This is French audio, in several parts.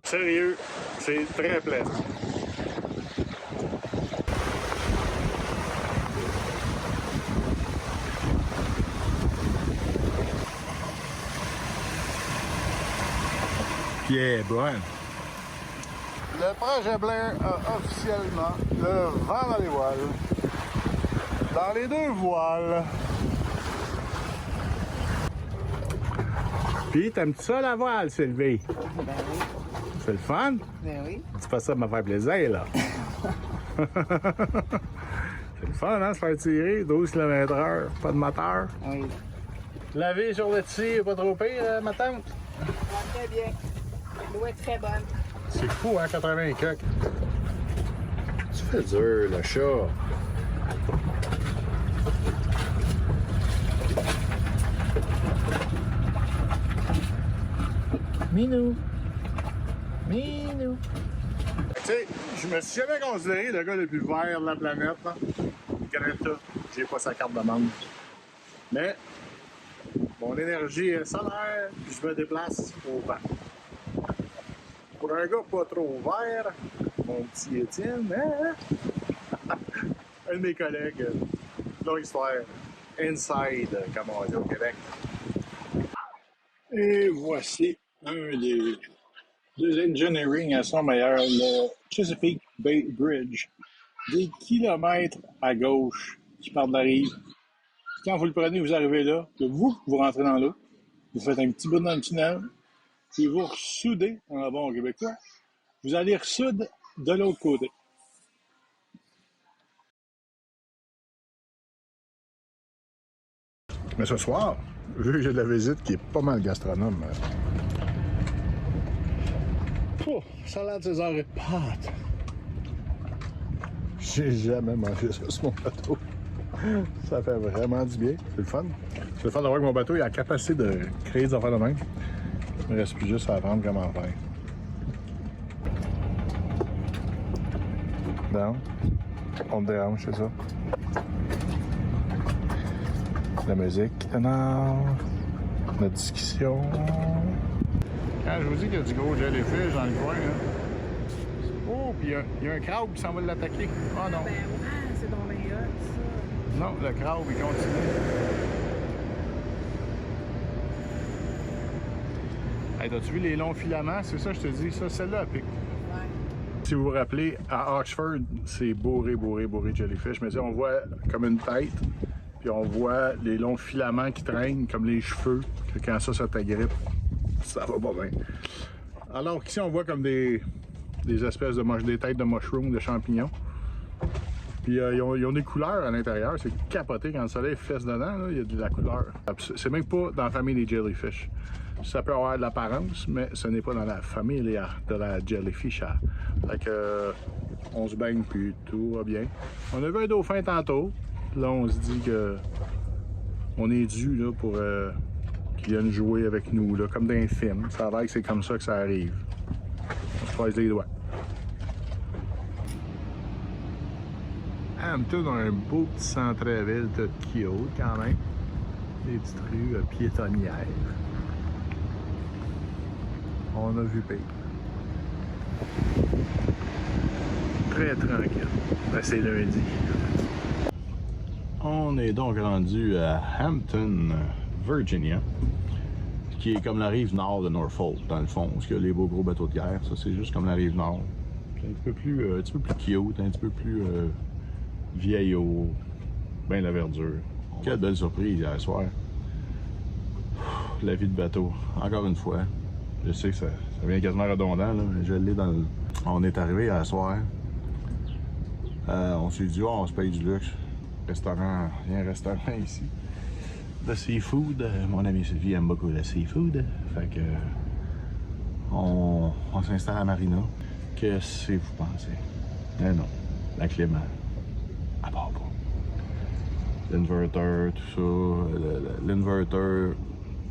Sérieux, c'est très plaisant. Yeah, bonne. Le projet Blair a officiellement le vent dans les voiles. Dans les deux voiles. Puis, t'aimes-tu ça, la voile, Sylvie? Ben oui. C'est le fun? Ben oui. Dis pas ça de me faire plaisir, là. C'est le fun, hein, se faire tirer, 12 km/h, pas de moteur. Oui. La vie sur le dessus, pas trop pire, ma tante? Va très bien. L'eau est très bonne. C'est fou, hein, 80 coques. Tu fais dur, le chat. Minou. Minou. Tu sais, je me suis jamais considéré le gars le plus vert de la planète. Là. Greta, j'ai pas sa carte de membre. Mais mon énergie est solaire, puis je me déplace au vent. Pour un gars pas trop vert, mon petit Étienne, hein? Un de mes collègues, longue histoire, inside, comme on dit au Québec. Et voici un des engineering à son meilleur, le Chesapeake Bay Bridge. Des kilomètres à gauche qui part de la rive. Quand vous le prenez, vous arrivez là, que vous rentrez dans l'eau, vous faites un petit bout dans le tunnel, puis vous ressoudez, en bon québécois, vous allez ressoudre de l'autre côté. Mais ce soir, vu que j'ai de la visite qui est pas mal gastronome, salade César et pâtes. J'ai jamais mangé ça sur mon bateau. Ça fait vraiment du bien. C'est le fun. C'est le fun d'avoir que mon bateau il a la capacité de créer des affaires de même. Il ne reste plus juste à apprendre comment faire. Non. On te dérange, c'est ça. La musique qui t'énerve. Notre discussion. Quand je vous dis qu'il y a du gros jellyfish dans le coin, hein. Oh, puis il y a un crabe qui s'en va l'attaquer. Oh non. Ben ouais, c'est donc bien hot, ça. Non, le crabe, il continue. Hey, as-tu vu les longs filaments? C'est ça, je te dis. Ça, celle-là, pique. Ouais. Si vous vous rappelez, à Oxford, c'est bourré de jellyfish. Mais on voit comme une tête, puis on voit les longs filaments qui traînent, comme les cheveux, que quand ça t'agrippe, ça va pas bien. Alors qu'ici, on voit comme des espèces de des têtes de mushrooms, de champignons. Puis ils ont des couleurs à l'intérieur. C'est capoté quand le soleil fesse dedans, là, il y a de la couleur. C'est même pas dans la famille des jellyfish. Ça peut avoir de l'apparence, mais ce n'est pas dans la famille de la jellyfish. Fait que on se baigne puis tout va bien. On a vu un dauphin tantôt. Là, on se dit que on est dû là, pour qu'ils viennent jouer avec nous, là, comme dans un film. Ça a l'air que c'est comme ça que ça arrive. On se croise les doigts. Hampton a un beau petit centre-ville de Kyoto quand même. Des petites rues piétonnières. On a vu pire. Très tranquille. Ben, c'est lundi. On est donc rendu à Hampton, Virginia, qui est comme la rive nord de Norfolk, dans le fond, parce qu'il y a les beaux gros bateaux de guerre. Ça, c'est juste comme la rive nord. C'est un petit peu plus cute, un petit peu plus vieillot, ben la verdure. Quelle belle surprise hier soir. La vie de bateau, encore une fois. Je sais que ça devient quasiment redondant, là, mais je l'ai dans le... On est arrivé hier soir. On s'est dit, oh, on se paye du luxe. Restaurant, il y a un restaurant ici. De seafood. Mon ami Sylvie aime beaucoup le seafood. Fait que... On s'installe à Marina. Qu'est-ce que vous pensez? Mais non. La clim, à part pas. L'inverter, tout ça. L'inverter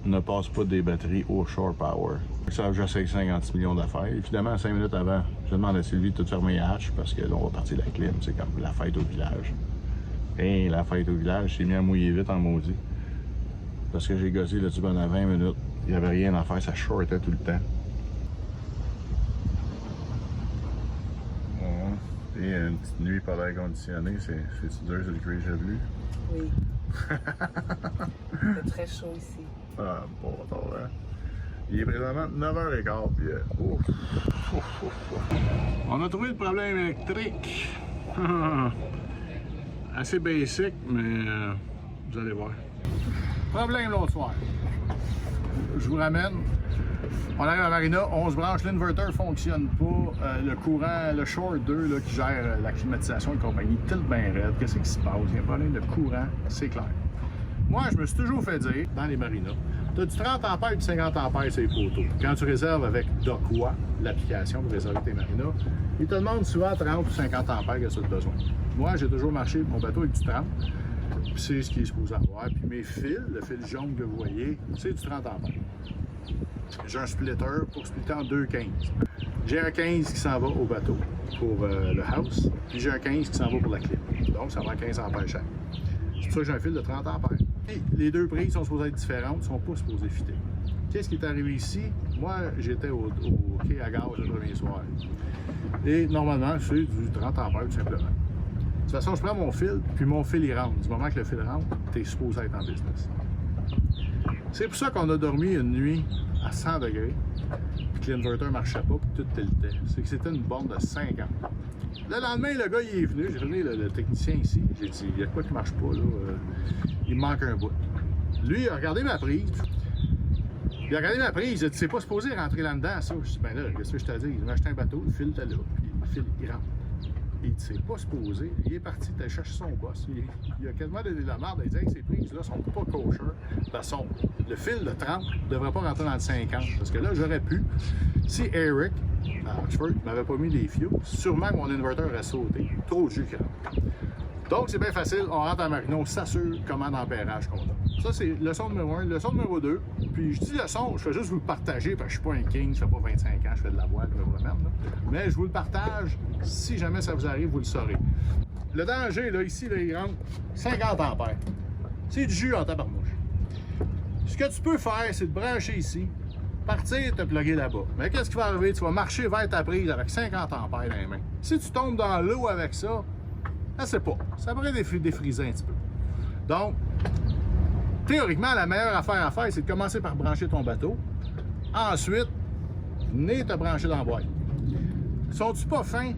ne passe pas des batteries au shore power. Ça, je sais 56 millions d'affaires. Évidemment, 5 minutes avant, je demande à Sylvie de tout fermer les hatches parce que là, on va partir de la clim. C'est comme la fête au village. Et la fête au village, c'est mis à mouiller vite en maudit. Parce que j'ai gossé le tube pendant 20 minutes. Il n'y avait rien à faire, ça shortait tout le temps. Bon. Et une petite nuit par l'air conditionné, c'est dur, c'est le cuir chevelu. Oui. C'est très chaud ici. Ah, bon, attends, hein. Il est présentement 9h15, puis on a trouvé le problème électrique. Assez basic, mais vous allez voir. Problème l'autre soir. Je vous ramène. On arrive à Marina, on se branche, l'inverter ne fonctionne pas. Le courant, le Shore 2 là, qui gère la climatisation et compagnie, tilt bien raide. Qu'est-ce qui se passe? Il y a un problème de courant, c'est clair. Moi, je me suis toujours fait dire, dans les marinas, tu as du 30 ampères et du 50 ampères sur les poteaux. Quand tu réserves avec DocWa, l'application pour réserver tes marinas, ils te demandent souvent 30 ou 50 ampères que tu as besoin. Moi, j'ai toujours marché mon bateau avec du 30, puis c'est ce qui est supposé avoir. Puis mes fils, le fil jaune que vous voyez, c'est du 30 ampères. J'ai un splitter pour splitter en 2,15. J'ai un 15 qui s'en va au bateau pour le house, puis j'ai un 15 qui s'en va pour la clim. Donc, ça va 15 ampères chaque. C'est pour ça que j'ai un fil de 30 ampères. Et les deux prises sont supposées être différentes, ne sont pas supposées fitter. Qu'est-ce qui est arrivé ici? Moi, j'étais au quai à gaz le premier soir. Et normalement, c'est du 30 ampères tout simplement. De toute façon, je prends mon fil, puis mon fil il rentre. Du moment que le fil rentre, tu es supposé être en business. C'est pour ça qu'on a dormi une nuit à 100 degrés, puis que l'inverter ne marchait pas, puis tout tiltait. C'est que c'était une borne de 50. Le lendemain, le gars, il est venu, j'ai revenu le technicien ici, j'ai dit, il y a quoi qui marche pas, là, il me manque un bout. Lui, il a regardé ma prise, il a regardé ma prise, il a dit, c'est pas supposé rentrer là-dedans, ça. Je dis, ben là, qu'est-ce que je te dis? Il m'a acheté un bateau, le fil était là, puis le fil, il rentre. Il dit, c'est pas supposé. Il est parti, il a cherché son boss. Il a quasiment donné de la merde. Il dit, hey, ces prises-là sont pas kosher. De toute façon, le fil de 30 ne devrait pas rentrer dans le 50. Parce que là, j'aurais pu. Si Eric, à Oxford, m'avait pas mis les fioux, sûrement que mon inverter aurait sauté. Trop de jus qui rentre. Donc, c'est bien facile. On rentre à Marina, on s'assure comment d'ampérage qu'on a. Ça, c'est leçon numéro 1. Leçon numéro 2. Puis, je dis leçon, je fais juste vous le partager parce que je suis pas un king, ça fait pas 25 ans, je fais de la voile, mais je vous le partage. Si jamais ça vous arrive, vous le saurez. Le danger, là, ici, là, il rentre 50 ampères. C'est du jus en tabarnouche. Ce que tu peux faire, c'est de brancher ici, partir, te plugger là-bas. Mais qu'est-ce qui va arriver? Tu vas marcher vers ta prise avec 50 ampères dans les mains. Si tu tombes dans l'eau avec ça, je sais pas. Ça pourrait défriser un petit peu. Donc, théoriquement, la meilleure affaire à faire, c'est de commencer par brancher ton bateau. Ensuite, venez te brancher dans la boîte. Sont-ils pas fins?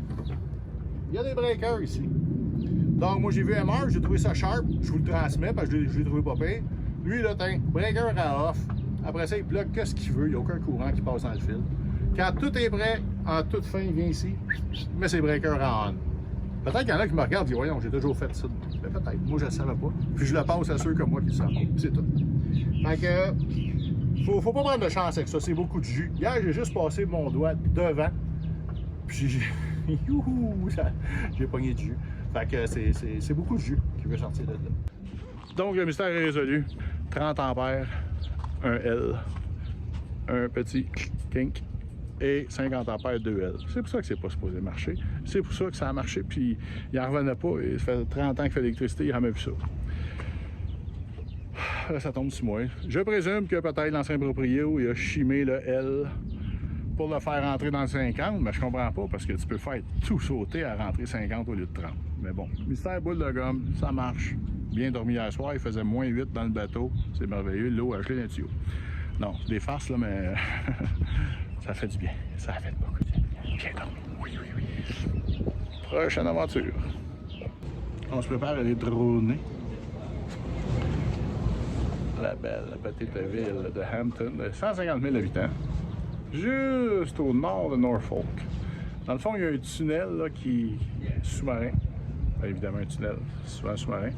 Il y a des breakers ici. Donc, moi, j'ai vu MR, j'ai trouvé ça sharp. Je vous le transmets parce que je l'ai trouvé pas pire. Lui, là, t'as breaker à off. Après ça, il bloque ce qu'il veut. Il n'y a aucun courant qui passe dans le fil. Quand tout est prêt, en toute fin, il vient ici, met ses breakers en on. Peut-être qu'il y en a qui me regardent et disent, voyons, j'ai toujours fait ça. Mais peut-être, moi je ne le savais pas. Puis je le passe à ceux comme moi qui le savent. C'est tout. Fait que, faut pas prendre de chance avec ça, c'est beaucoup de jus. Hier, j'ai juste passé mon doigt devant. Puis j'ai pogné du jus. Fait que c'est beaucoup de jus qui veut sortir de là. Donc le mystère est résolu. 30 ampères, un L, un petit kink. Et 50 ampères 2L. C'est pour ça que c'est pas supposé marcher. C'est pour ça que ça a marché, puis il n'en revenait pas. Et ça fait 30 ans qu'il fait de l'électricité, il n'a jamais vu ça. Là, ça tombe sur moi. Je présume que peut-être l'ancien proprio, il a chimé le L pour le faire rentrer dans le 50, mais je comprends pas, parce que tu peux faire tout sauter à rentrer 50 au lieu de 30. Mais bon, mystère boule de gomme, ça marche. bien dormi hier soir. Il faisait moins 8 dans le bateau. C'est merveilleux. L'eau a gelé dans le tuyau. Non, des farces, là, mais ça fait du bien. Ça fait beaucoup de bien. Bien dormi. Oui, oui, oui. Prochaine aventure. On se prépare à aller droner. La belle petite ville de Hampton, de 150 000 habitants, juste au nord de Norfolk. Dans le fond, il y a un tunnel là, qui est sous-marin. Bien évidemment, un tunnel, souvent sous-marin.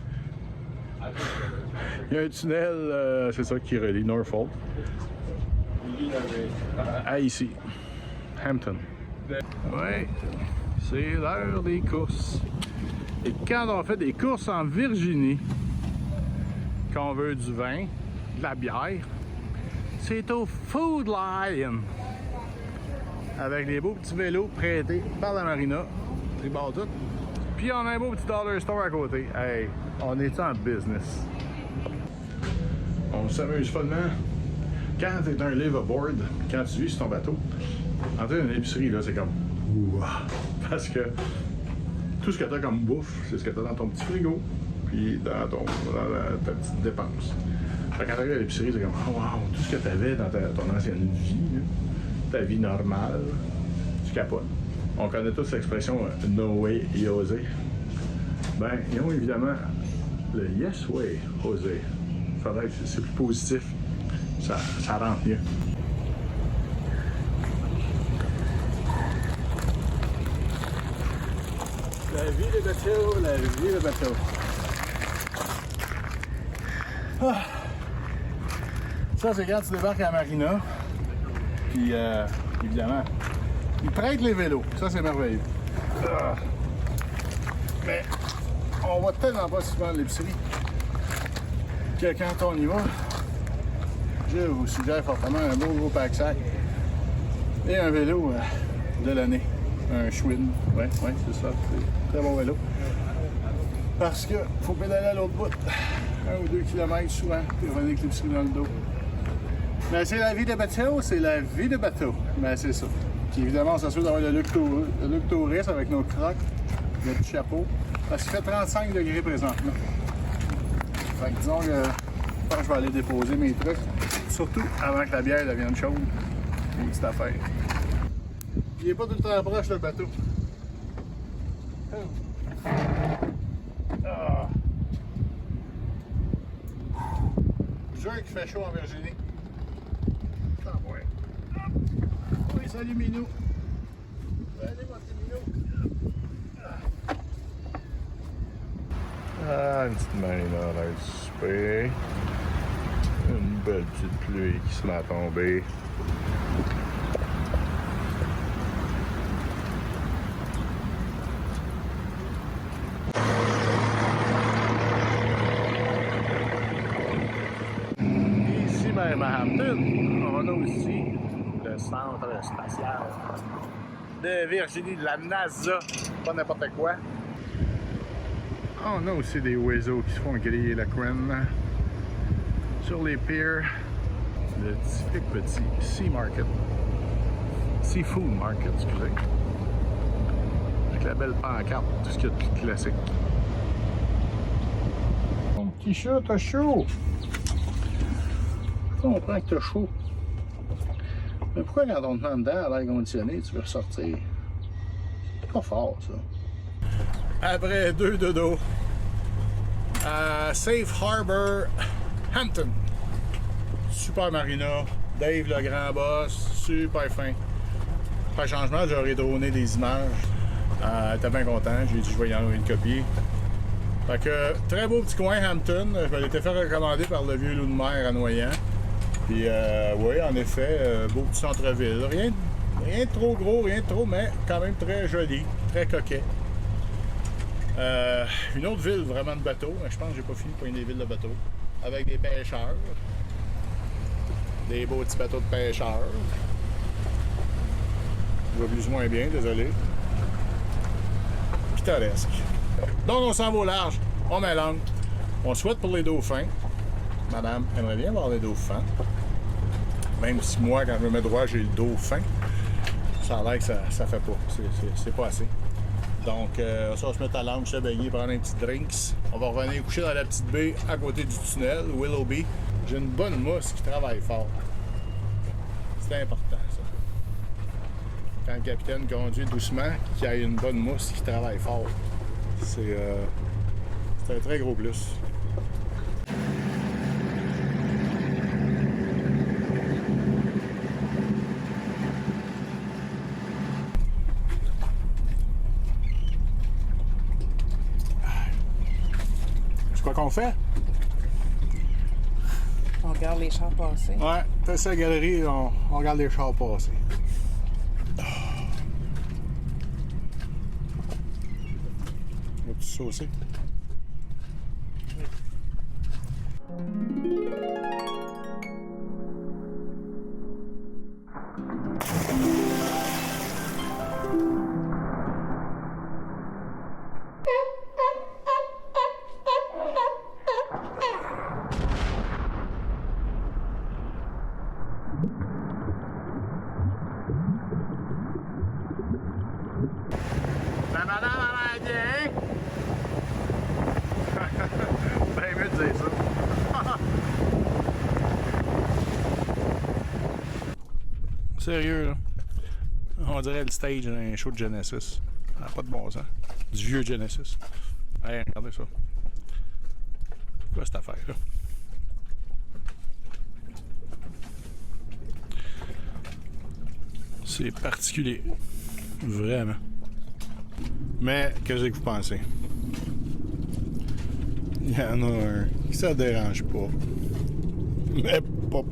Il y a un tunnel, c'est ça, qui relie Norfolk à ici, Hampton. Oui, c'est l'heure des courses. Et quand on fait des courses en Virginie, quand on veut du vin, de la bière, c'est au Food Lion. Avec les beaux petits vélos prêtés par la marina, tribord tout. Puis on a un beau petit dollar store à côté. Hey, on est en business. On s'amuse follement. Quand t'es un liveaboard, quand tu vis sur ton bateau, entrer dans une épicerie, là, c'est comme ouah. Parce que tout ce que t'as comme bouffe, c'est ce que t'as dans ton petit frigo, puis dans ta petite dépense. Fait que quand t'arrives à l'épicerie, c'est comme oh, wow, tout ce que t'avais dans ton ancienne vie, là, ta vie normale, tu capotes. On connaît tous l'expression No way, José. Ben, ils ont évidemment le Yes way, José. Faudrait que c'est plus positif. Ça rentre mieux. La vie de bateau, la vie de bateau. Ah. Ça, c'est quand tu débarques à la marina. Puis, évidemment, ils prêtent les vélos. Ça, c'est merveilleux. Ah. Mais, on va tellement pas souvent à l'épicerie que quand on y va, je vous suggère fortement un beau gros pack-sac et un vélo de l'année. Un Schwinn. Ouais, c'est ça. C'est très bon vélo. Parce que faut pédaler à l'autre bout. 1 ou 2 kilomètres souvent, puis revenir avec l'épicerie dans le dos. Mais c'est la vie de bateau, c'est la vie de bateau. Mais c'est ça. Puis évidemment, on s'assure d'avoir le look touriste avec nos crocs, le petit chapeau. Parce qu'il fait 35 degrés présentement. Fait que disons que je pense que je vais aller déposer mes trucs. Surtout avant que la bière devienne chaude. Une petite affaire. Il n'est pas tout le temps proche le bateau. Ah. Je jure qu'il fait chaud en Virginie. Ah ouais. Oui, salut Minou. Allez, mon petit Minou. Ah, une petite marina à l'air du souper. Une belle petite pluie qui se met à tomber. Ici même à Hampton, on a aussi le centre spatial de Virginie, de la NASA, pas n'importe quoi. On a aussi des oiseaux qui se font griller la crème sur les piers. Le typique petit sea market. Seafood market, excusez. Avec la belle pancarte, tout ce qu'il y a de plus classique. Mon petit chat, t'as chaud! Je comprends que t'as chaud. Mais pourquoi quand on te met dedans à l'air conditionné, tu veux ressortir? C'est pas fort, ça. Après 2 dodos, à Safe Harbor, Hampton. Super marina, Dave le grand boss, super fin. Après changement, j'aurais droné des images. J'étais bien content, j'ai dit je vais y envoyer une copie. Fait que, très beau petit coin Hampton, je m'ai été fait recommander par le vieux loup de mer à Noyant. Puis oui, en effet, beau petit centre-ville. Rien de trop gros, rien de trop, mais quand même très joli, très coquet. Une autre ville vraiment de bateaux, mais je pense que j'ai pas fini pour une des villes de bateaux. Avec des pêcheurs. Des beaux petits bateaux de pêcheurs. Je vois plus ou moins bien, désolé. Pittoresque. Donc on s'en va au large, on met l'angle. On souhaite pour les dauphins. Madame aimerait bien voir les dauphins. Même si moi, quand je me mets droit, j'ai le dauphin. Ça a l'air que ça fait pas. C'est pas assez. Donc, ça va se mettre à l'angle, se baigner, prendre un petit drinks. On va revenir coucher dans la petite baie à côté du tunnel, Willoughby. J'ai une bonne mousse qui travaille fort. C'est important, ça. Quand le capitaine conduit doucement, qu'il y ait une bonne mousse qui travaille fort. C'est un très gros plus. C'est quoi qu'on fait? On regarde les chars passer. Ouais, t'as sa galerie, on regarde les chars passer. Va-tu saucer? La madame a bien! Ben mieux de dire ça. Sérieux, là. On dirait le stage d'un show de Genesis. Ah, pas de bon sens. Du vieux Genesis. Hey, regardez ça. Quoi cette affaire-là? C'est particulier. Vraiment. Mais, qu'est-ce que vous pensez? Il y en a un qui ça dérange pas. Mais pas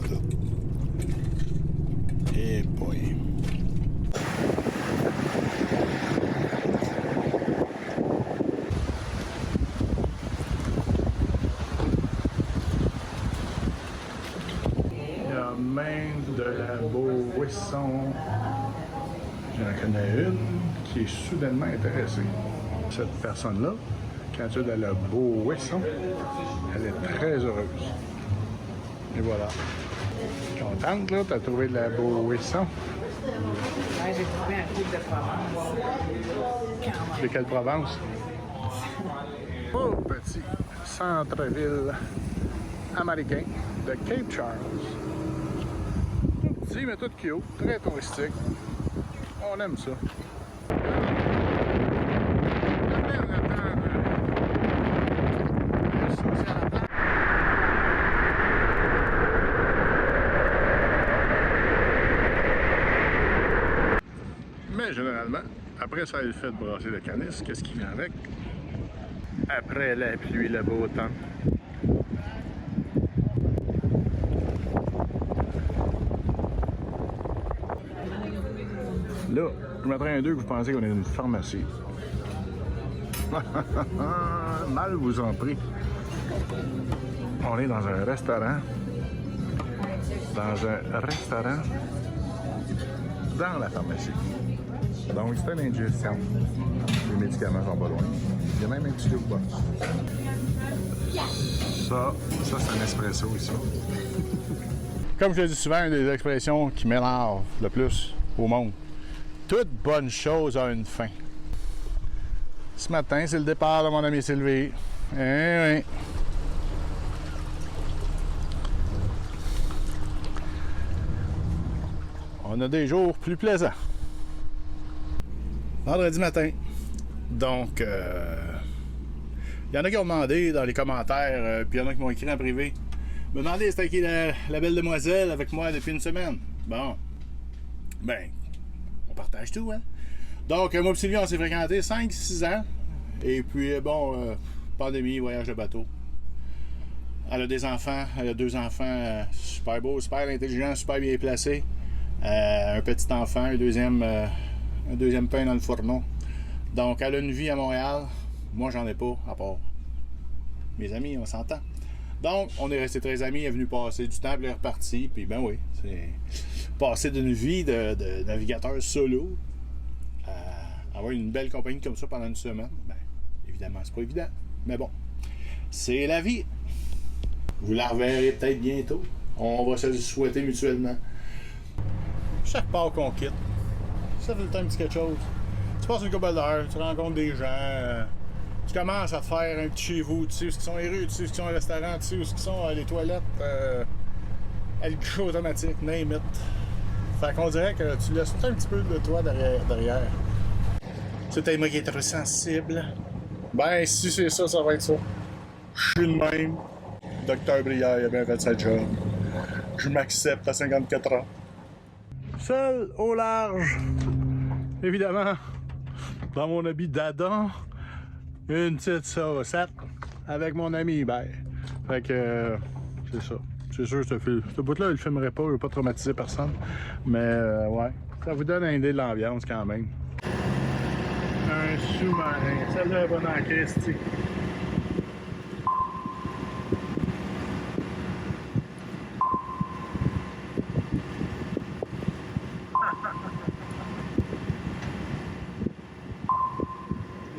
tout. Eh boy. Il y a même de la Beaubuisson. J'en connais une qui est soudainement intéressée. Cette personne-là, quand tu as de la Beaubuisson, elle est très heureuse. Et voilà. Contente, là? T'as trouvé de la Beaubuisson? Ouais, j'ai trouvé un couple de Provence. De quelle Provence? Oh, petit centre-ville américain de Cape Charles. Tout petit, mais tout cute, très touristique. On aime ça. Mais généralement, après ça le fait de brasser le canis, qu'est-ce qui vient avec? Après la pluie, le beau temps. Là, je mettrais un 2 que vous pensez qu'on est dans une pharmacie. Mal vous en prie. On est dans un restaurant. Dans un restaurant. Dans la pharmacie. Donc, c'est une ingestion. Les médicaments sont pas loin. Il y a même un petit jukebox. Ça c'est un espresso ici. Comme je le dis souvent, une des expressions qui m'énerve le plus au monde. Toute bonne chose a une fin. Ce matin, c'est le départ de mon ami Sylvie. Eh oui. On a des jours plus plaisants. Vendredi matin. Donc, il y en a qui ont demandé dans les commentaires, puis il y en a qui m'ont écrit en privé. Me demander c'était qui la belle demoiselle avec moi depuis une semaine. Bon. Ben, on partage tout, hein? Donc, moi et Sylvie, on s'est fréquentés 5-6 ans. Et puis, bon, pandémie, voyage de bateau. Elle a des enfants, elle a 2 enfants super beaux, super intelligents, super bien placés. Un petit enfant, un deuxième pain dans le fourneau. Donc, elle a une vie à Montréal. Moi, j'en ai pas, à part mes amis, on s'entend. Donc, on est restés très amis. Elle est venue passer du temps, puis elle est repartie. Puis, ben oui, c'est passer d'une vie de navigateur solo à avoir une belle compagnie comme ça pendant une semaine. Ben, évidemment, c'est pas évident. Mais bon, c'est la vie. Vous la reverrez peut-être bientôt. On va se le souhaiter mutuellement. Chaque part qu'on quitte, ça fait le temps de quelque chose. tu passes une couple d'heures, tu rencontres des gens, tu commences à te faire un petit chez vous, tu sais où sont les rues, tu sais où sont les restaurants, tu sais où sont les toilettes, le guichet automatique, name it. Fait qu'on dirait que tu laisses tout un petit peu de toi derrière. C'est moi qui est trop sensible. Ben, si c'est ça, ça va être ça. Je suis le même. Docteur Brière, il a bien fait sa job. Je m'accepte à 54 ans. Seul au large. Évidemment, dans mon habit d'Adam, une petite saucette avec mon ami Hubert. Fait que, c'est ça. C'est sûr que ce bout-là, je le filmerai pas, je veux pas traumatiser personne. Mais, ouais, ça vous donne une idée de l'ambiance quand même. Un sous-marin, celle-là est bonne en Christie.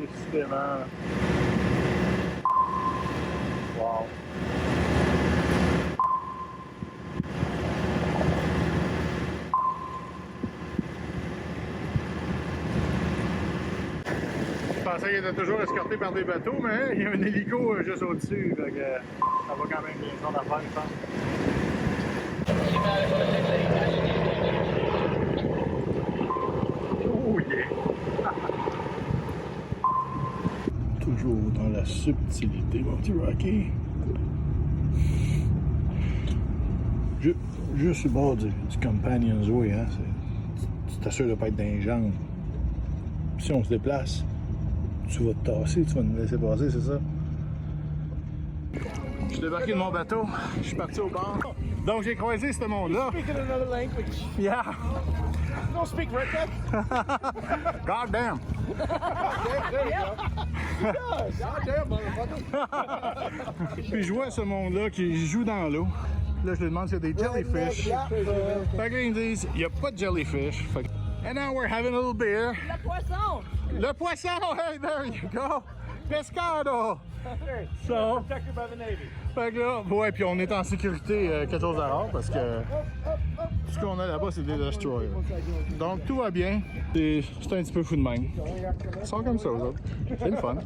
Décidément. Wow. Je pensais qu'il était toujours escorté par des bateaux, mais il y a un hélico juste au-dessus. Donc, ça va quand même bien son affaire, je pense. Oh yeah! Toujours dans la subtilité, mon petit Rocky. Juste au bord du Companion's Way, hein? Tu t'assures de ne pas être dans les jambes. Si on se déplace, tu vas te tasser, tu vas nous laisser passer, c'est ça? Je suis débarqué de mon bateau, je suis parti au bar. Donc j'ai croisé ce monde-là. Speaking another language. Yeah! You don't speak redneck? God damn! Goddamn, motherfucker. Puis je vois ce monde-là qui joue dans l'eau. Là, je lui demande s'il y a des jellyfish. Fait qu'ils me disent, il n'y a pas de jellyfish. Fait que... And now we're having a little beer. Le poisson! Le poisson! Hey, there you go! Pescado! So, Protected by the Navy. fait que là, ouais, puis on est en sécurité quelque chose à rare parce que ce qu'on a là-bas, c'est des destroyers. Donc tout va bien. C'est un petit peu fou de même. Ils sont comme ça, eux autres. C'est le fun.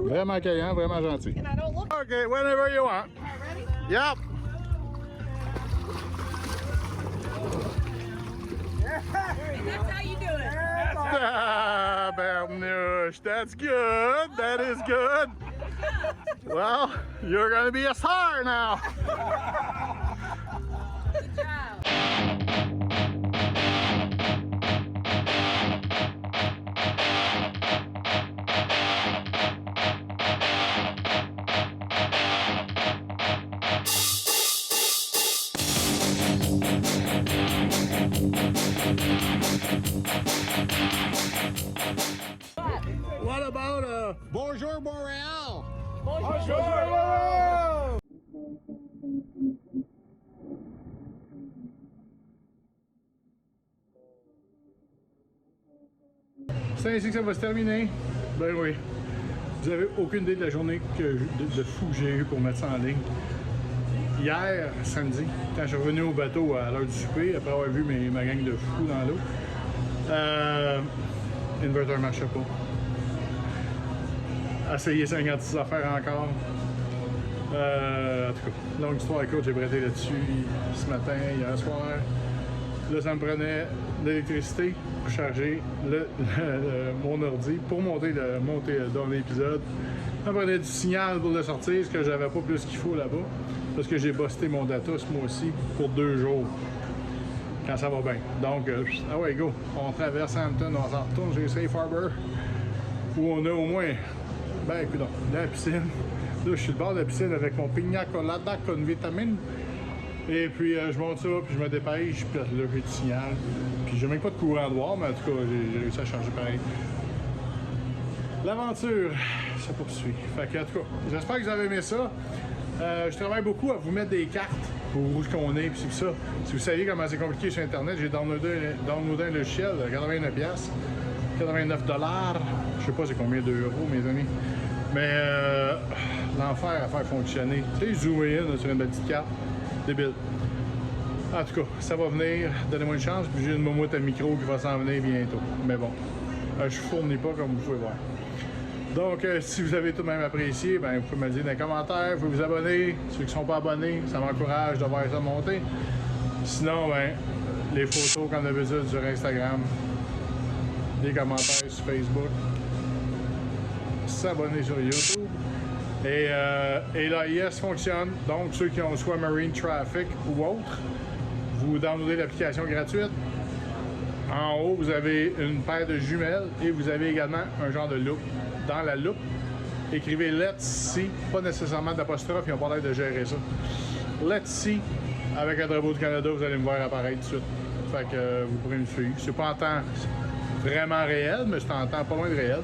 Vraiment accueillant, vraiment gentil. OK, whenever you want. Yep. That's how you do it. Ah, Bernouche, that's good. That is good. Well, you're gonna be a star now. Good job. What about Bonjour Montréal? Bonjour! C'est ainsi que ça va se terminer. Ben oui. Vous avez aucune idée de la journée de fou que j'ai eu pour mettre ça en ligne. Hier, samedi, quand je suis revenu au bateau à l'heure du souper, après avoir vu ma gang de fous dans l'eau, l'inverteur ne marchait pas. Essayer 56 affaires encore. En tout cas, longue histoire courte, j'ai bretté là-dessus ce matin, hier soir. Là, ça me prenait de l'électricité pour charger mon ordi, pour monter dans l'épisode. Ça me prenait du signal pour le sortir, ce que j'avais pas plus qu'il faut là-bas. Parce que j'ai busté mon data ce mois-ci pour 2 jours. Quand ça va bien. Donc, ah ouais, go. On traverse Hampton, on s'en retourne chez Safe Harbor. Où on a au moins, ben écoute, la piscine. Là, je suis le bord de la piscine avec mon pina colada con vitamine. Et puis, je monte ça, puis je me dépêche, puis là, j'ai du signal. Puis, j'ai même pas de courant noir, mais en tout cas, j'ai réussi à charger pareil. L'aventure se poursuit. Fait que, en tout cas, j'espère que vous avez aimé ça. Je travaille beaucoup à vous mettre des cartes pour où qu'on est, puis c'est ça. Si vous saviez comment c'est compliqué sur Internet, j'ai downloadé un logiciel de 89$, 89$. Je sais pas c'est combien d'euros, mes amis. Mais l'enfer à faire fonctionner. Tu sais, zoomer in sur une petite carte. Débile. En tout cas, ça va venir. Donnez-moi une chance, puis j'ai une momoute à micro qui va s'en venir bientôt. Mais bon, Je fournis pas comme vous pouvez voir. Donc, si vous avez tout de même apprécié, ben, vous pouvez me le dire dans les commentaires, vous pouvez vous abonner. Ceux qui ne sont pas abonnés, ça m'encourage de voir ça monter. Sinon, ben, les photos comme d'habitude sur Instagram, les commentaires sur Facebook, s'abonner sur YouTube. Et l'AIS fonctionne. Donc, ceux qui ont soit Marine Traffic ou autre, vous downloadez l'application gratuite. En haut, vous avez une paire de jumelles et vous avez également un genre de loupe. Dans la loupe, écrivez Let's See, pas nécessairement d'apostrophe, ils n'ont pas l'air de gérer ça. Let's See, avec un drapeau du Canada, vous allez me voir apparaître tout de suite. Fait que vous pourrez me suivre. C'est pas en temps vraiment réel, mais c'est en temps pas loin de réel.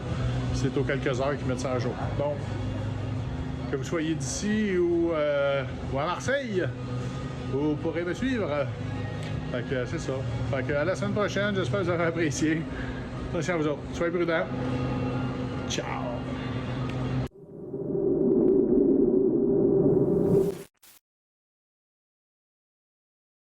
C'est aux quelques heures qu'ils mettent ça à jour. Donc, que vous soyez d'ici ou à Marseille, vous pourrez me suivre. Fait que c'est ça. Fait que à la semaine prochaine, j'espère que vous aurez apprécié. Attention à vous autres. Soyez prudents. Ciao!